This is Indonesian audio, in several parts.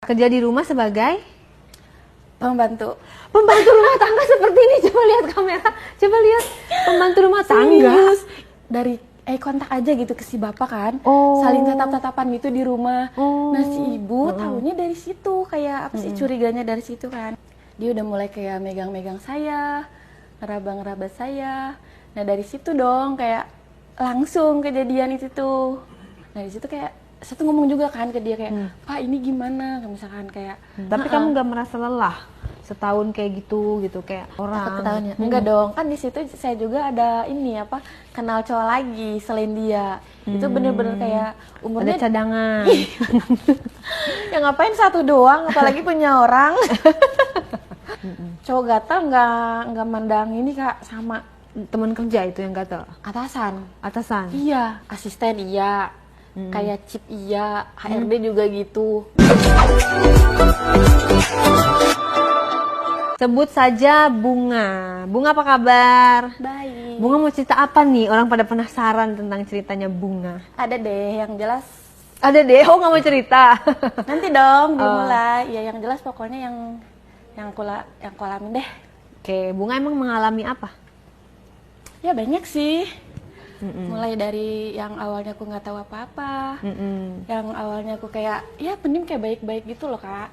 Kerja di rumah sebagai Pembantu. pembantu rumah tangga seperti ini. Coba lihat kamera. Coba lihat pembantu rumah tangga. Serius? Dari kontak aja gitu ke si bapak kan. Oh. Saling tatap-tatapan gitu di rumah. Oh. Nah si ibu tahunya dari situ. Kayak apa sih curiganya dari situ kan. Dia udah mulai kayak megang-megang saya, ngeraba-ngeraba saya. Nah dari situ dong kayak langsung kejadian itu tuh. Nah di situ kayak satu ngomong juga kan ke dia kayak, Pak ini gimana? Misalkan kayak, Tapi kamu nggak merasa lelah setahun kayak gitu kayak takut orang? ketahuannya. Enggak dong, kan di situ saya juga ada ini apa kenal cowok lagi selain dia. Itu bener-bener kayak Ada umurnya cadangan. ya ngapain satu doang, apalagi punya orang. Cowok gatal nggak mandang ini Kak sama Teman kerja itu yang kata atasan. atasan. Iya, asisten iya, kayak chip iya, HRD juga gitu. Sebut saja Bunga. Bunga apa kabar? Baik. Bunga mau cerita apa nih? Orang pada penasaran tentang ceritanya Bunga. Ada deh yang jelas. Ada deh, oh nggak mau cerita. Nanti dong dimulai. Ya yang jelas pokoknya yang aku alamin deh. Oke, Bunga emang mengalami apa? Ya banyak sih. Mulai dari yang awalnya aku nggak tahu apa-apa, yang awalnya aku kayak ya pendim kayak baik-baik gitu loh Kak.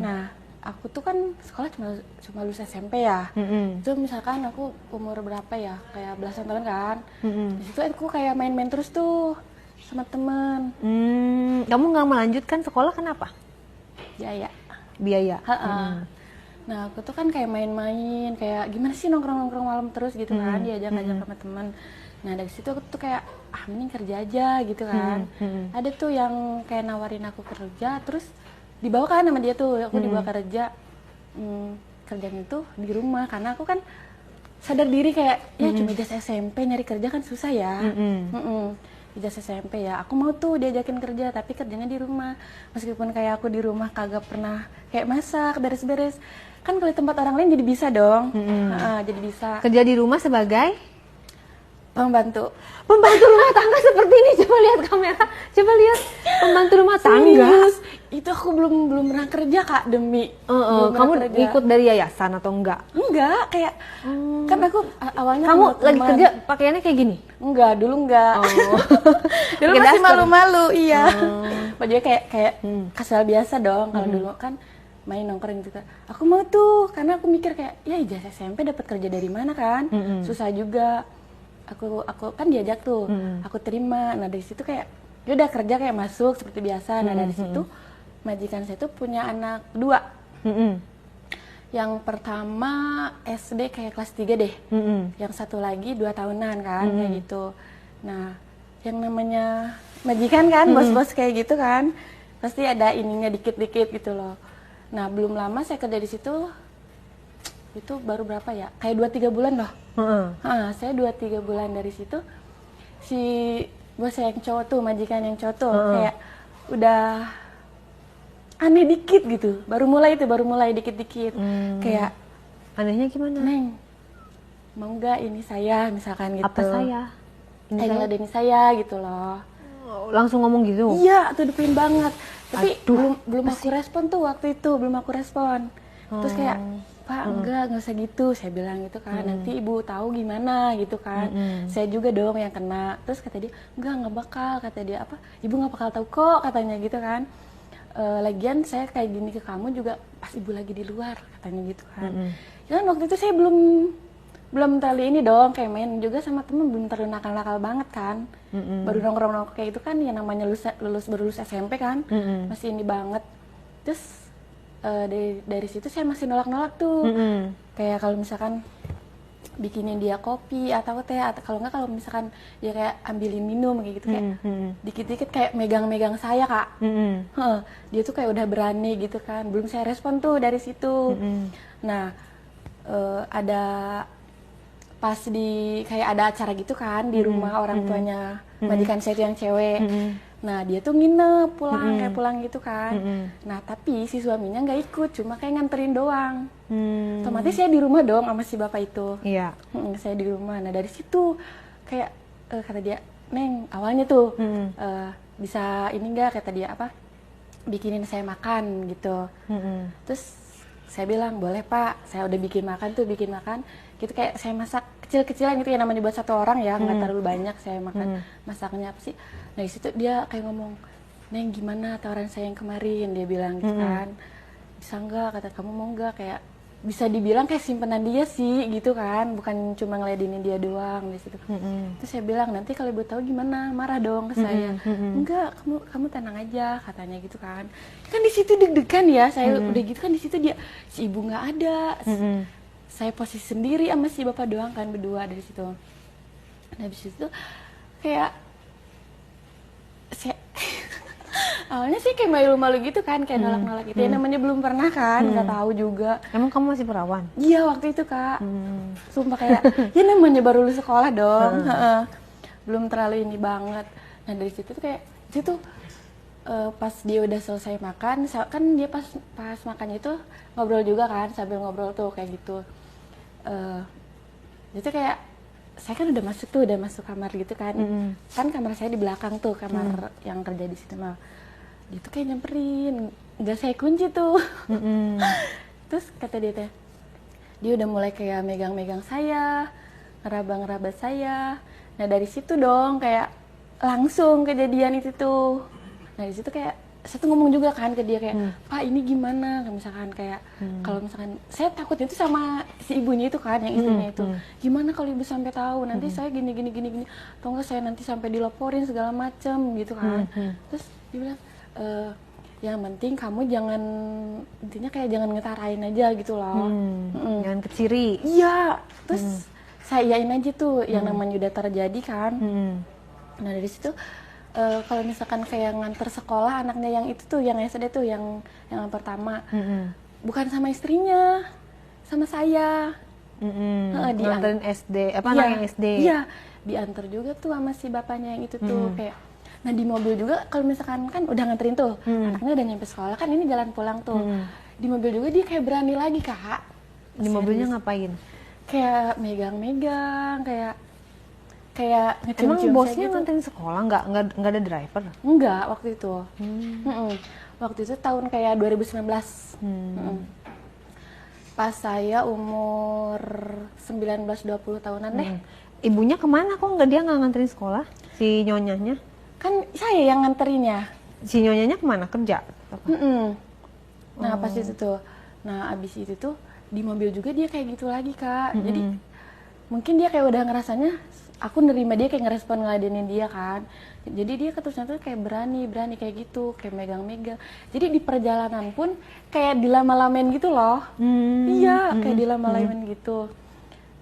Nah aku tuh kan sekolah cuma lulus SMP ya. Itu misalkan aku umur berapa ya, kayak belasan tahun kan. Di situ aku kayak main-main terus tuh sama temen. Kamu nggak melanjutkan sekolah kenapa? Ya. Biaya. Nah aku tuh kan kayak main-main, kayak gimana sih nongkrong-nongkrong malam terus gitu kan, diajak-ajak sama temen. Nah dari situ aku tuh kayak mending kerja aja gitu kan. Ada tuh yang kayak nawarin aku kerja, terus dibawa kan sama dia tuh, aku dibawa kerja. Kerjanya tuh di rumah karena aku kan sadar diri kayak ya cuma ijazah SMP nyari kerja kan susah ya. Ijazah SMP ya, aku mau tuh diajakin kerja tapi kerjanya di rumah. Meskipun kayak aku di rumah kagak pernah kayak masak, beres-beres. Kan kalau di tempat orang lain jadi bisa dong. Jadi bisa. Kerja di rumah sebagai Pembantu. pembantu rumah tangga seperti ini. Coba lihat kamera. Coba lihat pembantu rumah tangga. Serius? Itu aku belum pernah kerja Kak demi. Belum pernah Kamu kerja. ikut dari yayasan atau enggak? Enggak, kayak kan aku awalnya Kamu sama lagi teman. kerja pakaiannya kayak gini? Enggak, dulu enggak. Dulu Pakai masih daster? malu-malu, iya. Bajunya kayak kasal biasa dong. Kalau dulu kan main nongkrong gitu. Aku mau tuh karena aku mikir kayak ya ijazah SMP dapat kerja dari mana kan? Susah juga. Aku kan diajak tuh. Aku terima. Nah, dari situ kayak ya udah kerja kayak masuk seperti biasa. Nah, dari situ majikan saya tuh punya anak 2. Yang pertama SD kayak kelas 3 deh. Yang satu lagi 2 tahunan kan kayak gitu. Nah, yang namanya majikan kan, bos-bos kayak gitu kan, pasti ada ininya dikit-dikit gitu loh. Nah, belum lama saya kerja di situ, itu baru berapa ya? Kayak 2-3 bulan loh. Saya 2-3 bulan dari situ, si bos saya yang cowok tuh, majikan yang cowok tuh, kayak udah aneh dikit gitu. Baru mulai dikit-dikit. Kayak, Anehnya gimana? Neng, mau nggak ini saya, misalkan gitu. Apa saya? Ini saya? Ngeladeni saya gitu loh. Langsung ngomong gitu? Iya, tuh depan banget. Tapi Aduh, belum aku respon tuh waktu itu, belum aku respon. Terus kayak, Pak, nggak usah gitu, saya bilang gitu kan. Nanti ibu tahu gimana gitu kan. Saya juga dong yang kena. Terus kata dia, nggak bakal, kata dia apa? Ibu nggak bakal tahu kok, katanya gitu kan. Lagian saya kayak gini ke kamu juga pas ibu lagi di luar, katanya gitu kan. Ya kan waktu itu saya belum terlalu ini dong, kayak main juga sama temen, belum terlalu nakal-nakal banget kan. Baru nongkrong-nongkrong kayak itu kan, yang namanya baru lulus SMP kan, masih ini banget. Terus dari situ saya masih nolak-nolak tuh, kayak kalau misalkan bikinin dia kopi atau teh, atau kalau nggak kalau misalkan dia kayak ambilin minum kayak gitu, kayak dikit-dikit kayak megang-megang saya Kak. Dia tuh kayak udah berani gitu kan, belum saya respon tuh dari situ. Nah ada pas kayak ada acara gitu kan di rumah orang tuanya majikan saya itu yang cewek. Nah dia tuh nginep kayak pulang gitu kan. Nah tapi si suaminya nggak ikut, cuma kayak nganterin doang. Otomatis saya di rumah dong sama si bapak itu. Iya. Saya di rumah. Nah dari situ kayak kata dia, Neng awalnya tuh bisa ini nggak, kata dia apa? bikinin saya makan gitu. Terus saya bilang, boleh Pak, saya udah bikin makan gitu, kayak saya masak kecil-kecilan gitu ya, namanya buat satu orang ya, nggak terlalu banyak saya makan. Masaknya apa sih, nah di situ dia kayak ngomong, Neng gimana tawaran saya yang kemarin, dia bilang gitu kan, bisa nggak, kata kamu mau nggak, kayak bisa dibilang kayak simpenan dia sih gitu kan, bukan cuma ngeladenin dia doang di situ. Terus saya bilang, nanti kalau ibu tahu gimana, marah dong ke saya. Enggak, kamu tenang aja, katanya gitu kan. Kan di situ deg-degan ya, saya udah gitu kan, di situ dia si ibu nggak ada, saya posisi sendiri sama si bapak doang kan, berdua dari situ. Nah habis itu kayak saya awalnya sih kayak malu-malu gitu kan, kayak nolak-nolak gitu. Ya namanya belum pernah kan, nggak tahu juga. Emang kamu masih perawan? Iya waktu itu Kak. Sumpah kayak, ya namanya baru lulus sekolah dong. Belum terlalu ini banget. Nah dari situ tuh kayak, situ pas dia udah selesai makan, kan dia pas makannya itu ngobrol juga kan, sambil ngobrol tuh kayak gitu. Itu kayak, saya kan udah masuk kamar gitu kan. Kan kamar saya di belakang tuh, kamar yang kerja di situ mah. Itu kayak nyamperin, nggak saya kunci tuh. Terus kata dia udah mulai kayak megang-megang saya, ngeraba-ngeraba saya. Nah dari situ dong kayak langsung kejadian itu tuh. Nah di situ kayak saya tuh ngomong juga kan ke dia kayak, Pak ini gimana, misalkan kayak kalau misalkan saya takut itu sama si ibunya itu kan, yang istrinya itu, gimana kalau ibu sampai tahu nanti saya gini, atau enggak saya nanti sampai dilaporin segala macem gitu kan. Terus dia bilang, yang penting kamu jangan, intinya kayak jangan ngetarain aja gitu loh. Jangan keciri. Iya, terus saya iyain aja tuh, yang namanya udah terjadi kan. Nah dari situ kalau misalkan kayak nganter sekolah anaknya yang itu tuh, yang SD tuh, yang pertama, bukan sama istrinya, sama saya. Nganterin SD, apa iya, anak yang SD? Iya, diantar juga tuh sama si bapaknya yang itu tuh kayak. Nah di mobil juga kalau misalkan kan udah nganterin tuh, anaknya udah nyampe sekolah kan, ini jalan pulang tuh. Di mobil juga dia kayak berani lagi Kak. Di mobilnya ngapain? Kayak megang-megang, kayak ngecium-cium. Emang bosnya gitu. nganterin sekolah, nggak ada driver? Enggak, waktu itu. Waktu itu tahun kayak 2019. Pas saya umur 19-20 tahunan deh. Ibunya kemana kok dia nggak nganterin sekolah? Si nyonyanya? Kan saya yang nganterinnya. Si nyonyanya kemana? Kerja? Nah pas itu tuh, nah abis itu tuh di mobil juga dia kayak gitu lagi Kak. Jadi mungkin dia kayak udah ngerasanya, aku nerima dia kayak ngerespon ngeladenin dia kan. Jadi dia ketusnya tuh kayak berani kayak gitu, kayak megang-megang. Jadi di perjalanan pun kayak dilama-lamain gitu loh. Iya, kayak dilama-lamain gitu.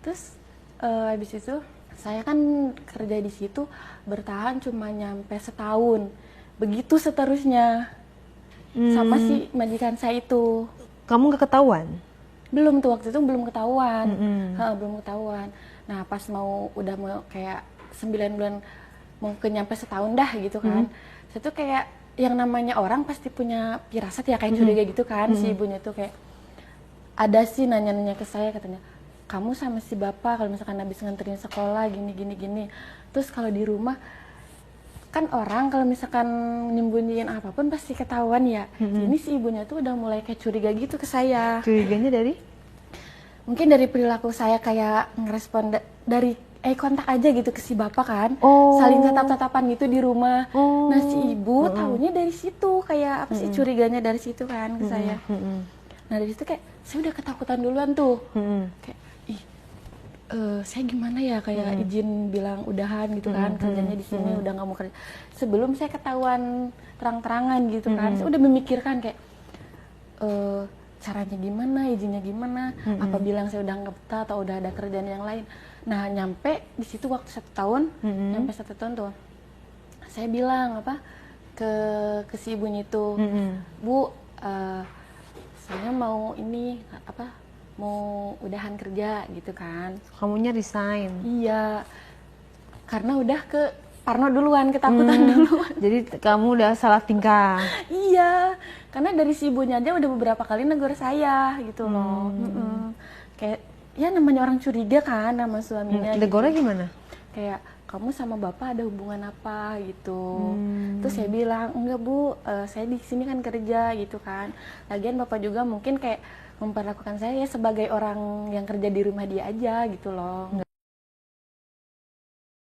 Terus habis itu saya kan kerja di situ bertahan cuma nyampe setahun. Begitu seterusnya. Sama si majikan saya itu. Kamu nggak ketahuan? Belum tuh, waktu itu belum ketahuan. Belum ketahuan. Nah pas udah mau kayak 9 bulan mau nyampe setahun dah gitu kan. Saya tuh kayak yang namanya orang pasti punya firasat ya, kayak curiga gitu kan. Si ibunya tuh kayak ada sih nanya-nanya ke saya, katanya kamu sama si bapak kalau misalkan habis nganterin sekolah gini. Terus kalau di rumah kan orang kalau misalkan nyembunyiin apapun pasti ketahuan ya. Ini si ibunya tuh udah mulai kayak curiga gitu ke saya. Curiganya dari? Mungkin dari perilaku saya kayak ngerespon dari kontak aja gitu ke si bapak kan. Saling tatap-tatapan gitu di rumah. Nah si ibu tahunya dari situ, kayak apa sih, curiganya dari situ kan ke saya. Nah dari situ kayak saya udah ketakutan duluan tuh. Kayak saya gimana ya, kayak izin bilang udahan gitu kan, kerjanya di sini udah nggak mau kerja. Sebelum saya ketahuan terang-terangan gitu kan, saya udah memikirkan kayak caranya gimana, izinnya gimana, apa bilang saya udah nggak betah atau udah ada kerjaan yang lain. Nah nyampe di situ waktu 1 tahun, nyampe 1 tahun tuh, saya bilang apa ke si ibunya itu, Bu, saya mau ini apa, mau udahan kerja gitu kan. Kamunya resign? Iya, karena udah ke parno duluan, ketakutan duluan. Jadi kamu udah salah tingkah? Iya, karena dari si ibunya aja udah beberapa kali negur saya gitu loh. Kayak ya namanya orang curiga kan sama suaminya. Negornya gitu. gimana? Kayak kamu sama bapak ada hubungan apa gitu. Terus saya bilang, enggak bu, saya di sini kan kerja gitu kan. Lagian bapak juga mungkin kayak memperlakukan saya ya sebagai orang yang kerja di rumah dia aja gitu loh.